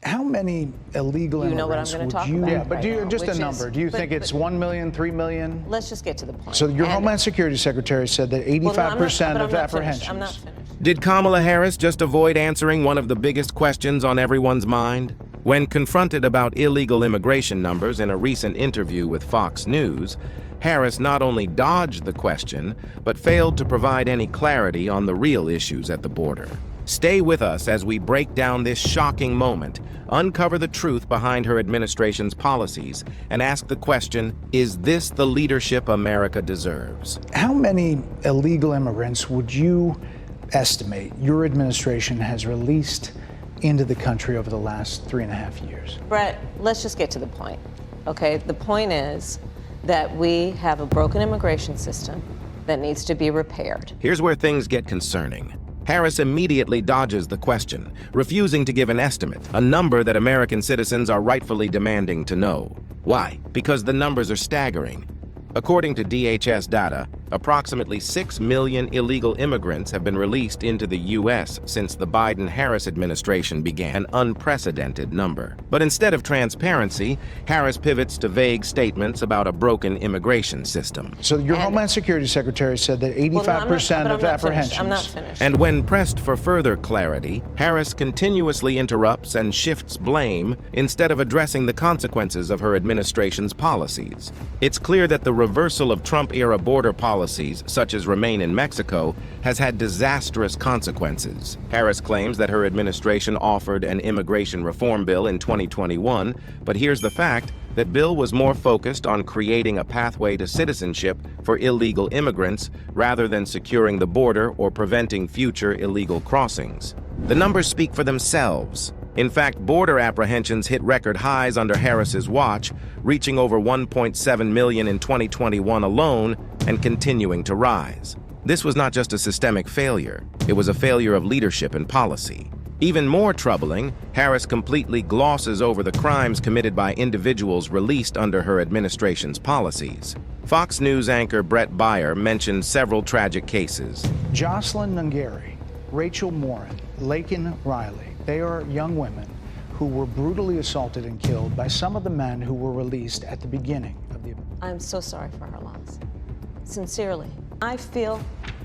How many illegal You know what I'm immigrants going to would talk you? about. Yeah, but right do you now, just a which number? is- Do you but- think it's but 1 million, 3 million? Let's just get to the point. So your And- Homeland Security Secretary said that Well, no, 85% of I'm not apprehensions. finished. I'm not finished. Did Kamala Harris just avoid answering one of the biggest questions on everyone's mind? When confronted about illegal immigration numbers in a recent interview with Fox News, Harris not only dodged the question, but failed to provide any clarity on the real issues at the border. Stay with us as we break down this shocking moment, uncover the truth behind her administration's policies, and ask the question, is this the leadership America deserves? How many illegal immigrants would you estimate your administration has released into the country over the last 3.5 years? Brett, let's just get to the point, okay? The point is that we have a broken immigration system that needs to be repaired. Here's where things get concerning. Harris immediately dodges the question, refusing to give an estimate, a number that American citizens are rightfully demanding to know. Why? Because the numbers are staggering. According to DHS data, approximately 6 million illegal immigrants have been released into the U.S. since the Biden-Harris administration began, an unprecedented number. But instead of transparency, Harris pivots to vague statements about a broken immigration system. So your Homeland Security Secretary said that 85% of apprehensions. I'm not finished. And when pressed for further clarity, Harris continuously interrupts and shifts blame instead of addressing the consequences of her administration's policies. It's clear that the reversal of Trump-era border policies, such as Remain in Mexico, has had disastrous consequences. Harris claims that her administration offered an immigration reform bill in 2021, but here's the fact: that bill was more focused on creating a pathway to citizenship for illegal immigrants rather than securing the border or preventing future illegal crossings. The numbers speak for themselves. In fact, border apprehensions hit record highs under Harris's watch, reaching over 1.7 million in 2021 alone and continuing to rise. This was not just a systemic failure, it was a failure of leadership and policy. Even more troubling, Harris completely glosses over the crimes committed by individuals released under her administration's policies. Fox News anchor Brett Baier mentioned several tragic cases. Jocelyn Nungari, Rachel Morin, Laken Riley, they are young women who were brutally assaulted and killed by some of the men who were released at the beginning of the... I'm so sorry for her loss. Sincerely. I feel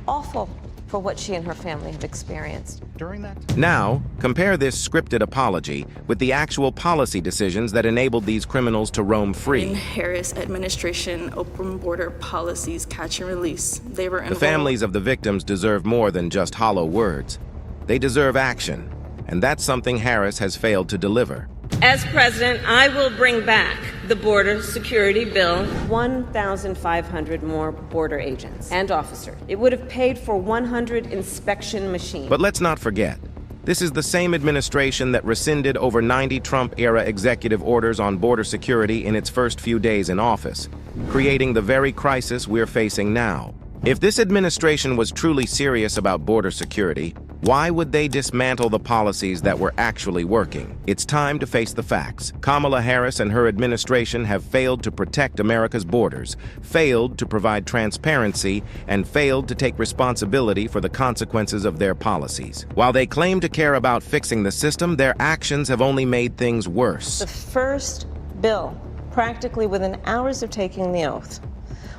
awful for what she and her family have experienced. During that... Now, compare this scripted apology with the actual policy decisions that enabled these criminals to roam free. In Harris administration open border policies catch and release, they were involved. The families of the victims deserve more than just hollow words. They deserve action, and that's something Harris has failed to deliver. As president, I will bring back the border security bill. 1,500 more border agents and officers. It would have paid for 100 inspection machines. But let's not forget, this is the same administration that rescinded over 90 Trump-era executive orders on border security in its first few days in office, creating the very crisis we're facing now. If this administration was truly serious about border security, why would they dismantle the policies that were actually working? It's time to face the facts. Kamala Harris and her administration have failed to protect America's borders, failed to provide transparency, and failed to take responsibility for the consequences of their policies. While they claim to care about fixing the system, their actions have only made things worse. The first bill, practically within hours of taking the oath,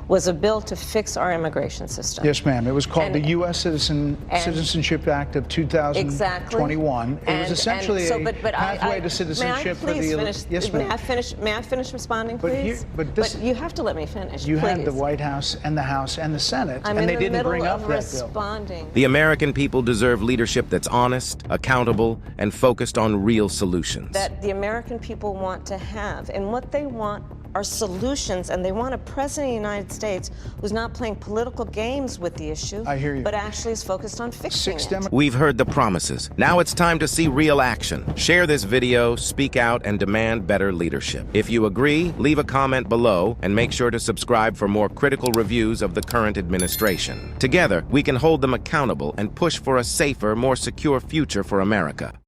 was a bill to fix our immigration system. Yes, ma'am. It was called And- the U.S. Citizenship Act of 2021. Exactly. It was essentially a pathway to citizenship for the... Yes, ma'am. May I finish responding, please? But you have to let me finish, You please. had the White House and the House and the Senate, I'm and in they the didn't middle bring up of that bill. responding. The American people deserve leadership that's honest, accountable, and focused on real solutions. That the American people want to have, and what they want are solutions, and they want a president of the United States who's not playing political games with the issue, I hear you. but actually is focused on fixing it. We've heard the promises. Now it's time to see real action. Share this video, speak out, and demand better leadership. If you agree, leave a comment below, and make sure to subscribe for more critical reviews of the current administration. Together, we can hold them accountable and push for a safer, more secure future for America.